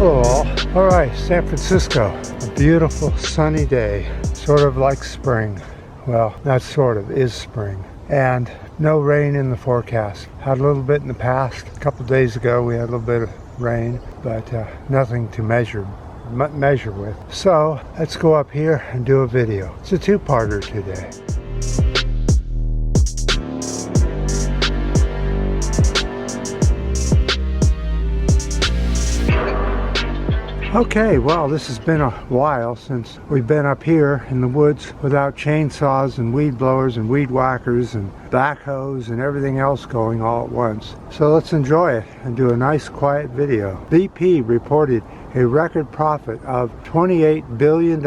Hello all. Alright, San Francisco. A beautiful sunny day. Sort of like spring. Well, not sort of, is spring. And no rain in the forecast. Had a little bit in the past. A couple days ago we had a little bit of rain, but nothing to measure with. So let's go up here and do a video. It's a two-parter today. Okay, well, this has been a while since we've been up here in the woods without chainsaws and weed blowers and weed whackers and backhoes and everything else going all at once. So let's enjoy it and do a nice quiet video. BP reported a record profit of $28 billion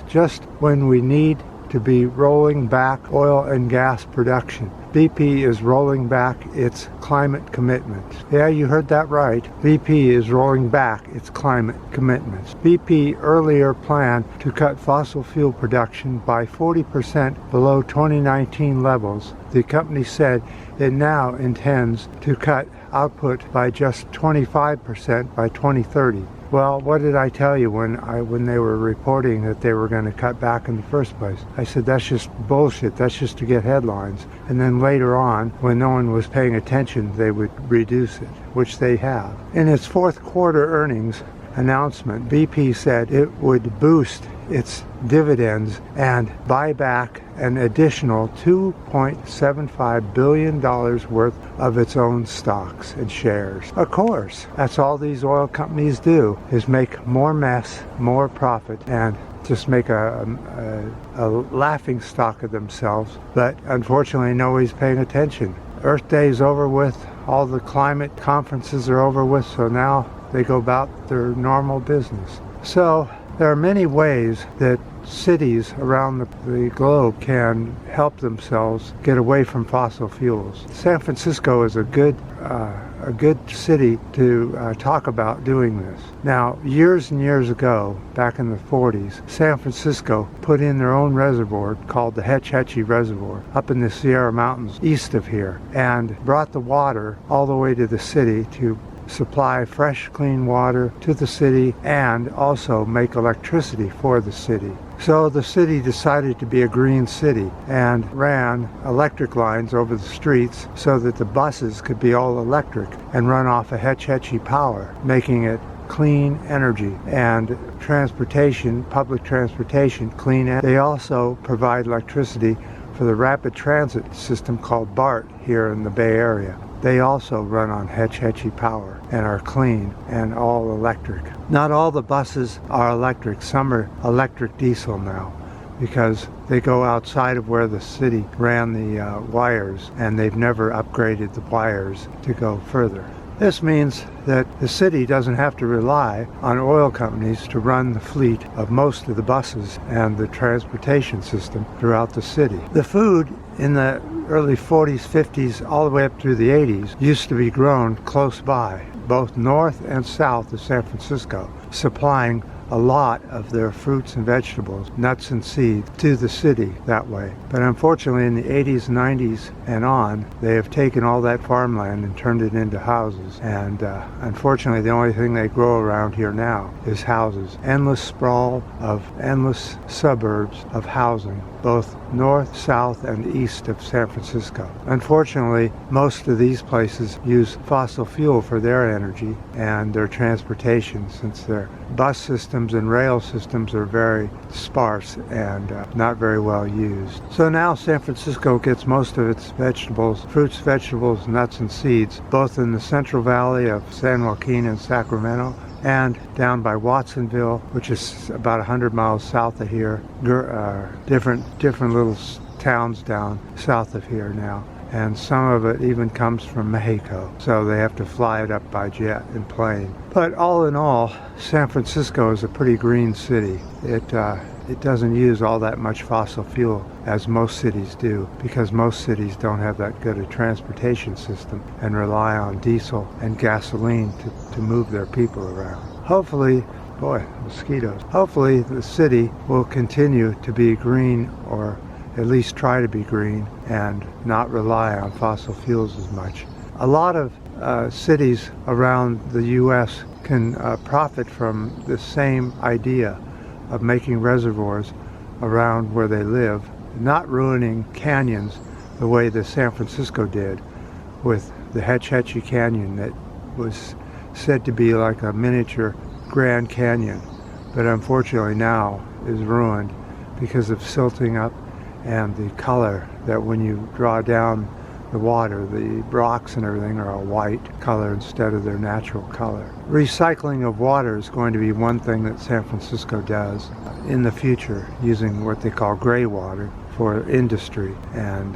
just when we need to be rolling back oil and gas production. BP is rolling back its climate commitments. Yeah, you heard that right. BP is rolling back its climate commitments. BP earlier planned to cut fossil fuel production by 40% below 2019 levels. The company said it now intends to cut output by just 25% by 2030. Well, what did I tell you when they were reporting that they were going to cut back in the first place? I said that's just bullshit. That's just to get headlines. And then later on, when no one was paying attention, they would reduce it, which they have. In its fourth quarter earnings announcement, BP said it would boost its dividends and buy back an additional $2.75 billion worth of its own stocks and shares. Of course, that's all these oil companies do, is make more mess, more profit, and just make a laughing stock of themselves. But unfortunately, nobody's paying attention. Earth Day is over with, all the climate conferences are over with, so now they go about their normal business. So there are many ways that cities around the globe can help themselves get away from fossil fuels. San Francisco is a good city to talk about doing this. Now, years and years ago, back in the 40s, San Francisco put in their own reservoir called the Hetch Hetchy Reservoir up in the Sierra Mountains east of here, and brought the water all the way to the city to supply fresh, clean water to the city and also make electricity for the city. So the city decided to be a green city and ran electric lines over the streets so that the buses could be all electric and run off of Hetch Hetchy power, making it clean energy and transportation, public transportation, clean energy. They also provide electricity for the rapid transit system called BART here in the Bay Area. They also run on Hetch Hetchy power and are clean and all electric. Not all the buses are electric. Some are electric diesel now because they go outside of where the city ran the wires, and they've never upgraded the wires to go further. This means that the city doesn't have to rely on oil companies to run the fleet of most of the buses and the transportation system throughout the city. The food in the early 40s, 50s, all the way up through the 80s used to be grown close by, both north and south of San Francisco, supplying a lot of their fruits and vegetables, nuts and seeds, to the city that way. But unfortunately in the 80s, 90s and on, they have taken all that farmland and turned it into houses. And unfortunately the only thing they grow around here now is houses. Endless sprawl of endless suburbs of housing, both north, south, and east of San Francisco. Unfortunately, most of these places use fossil fuel for their energy and their transportation, since their bus systems and rail systems are very sparse and not very well used. So now San Francisco gets most of its vegetables, fruits, vegetables, nuts, and seeds, both in the Central Valley of San Joaquin and Sacramento, and down by Watsonville, which is about 100 miles south of here, different little towns down south of here now. And some of it even comes from Mexico, so they have to fly it up by jet and plane. But all in all, San Francisco is a pretty green city. It doesn't use all that much fossil fuel as most cities do, because most cities don't have that good a transportation system and rely on diesel and gasoline to move their people around. Hopefully, boy, mosquitoes. Hopefully the city will continue to be green, or at least try to be green, and not rely on fossil fuels as much. A lot of cities around the U.S. can profit from the same idea of making reservoirs around where they live, not ruining canyons the way that San Francisco did with the Hetch Hetchy Canyon that was said to be like a miniature Grand Canyon, but unfortunately now is ruined because of silting up and the color that when you draw down the water, the rocks and everything are a white color instead of their natural color. Recycling of water is going to be one thing that San Francisco does in the future, using what they call gray water for industry, and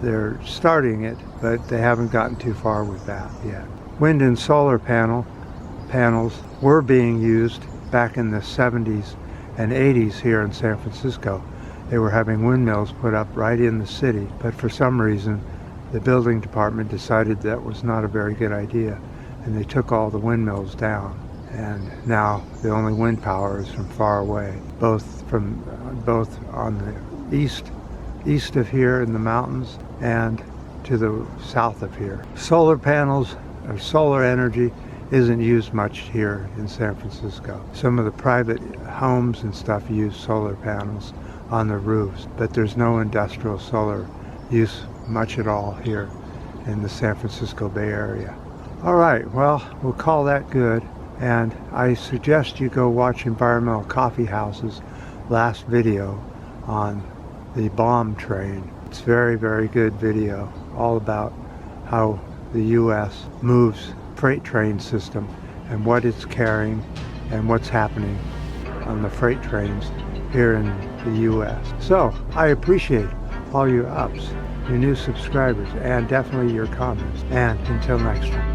they're starting it, but they haven't gotten too far with that yet. Wind and solar panels were being used back in the 70s and 80s here in San Francisco. They were having windmills put up right in the city, but for some reason the building department decided that was not a very good idea, and they took all the windmills down, and now the only wind power is from far away, both on the east of here in the mountains and to the south of here. Solar panels or solar energy isn't used much here in San Francisco. Some of the private homes and stuff use solar panels on their roofs, but there's no industrial solar use much at all here in the San Francisco Bay Area. All right, well, we'll call that good, and I suggest you go watch Environmental Coffee House's last video on the bomb train. It's very, very good video, all about how the U.S. moves freight train system and what it's carrying and what's happening on the freight trains here in the U.S. So I appreciate all your ups, your new subscribers, and definitely your comments. And until next time.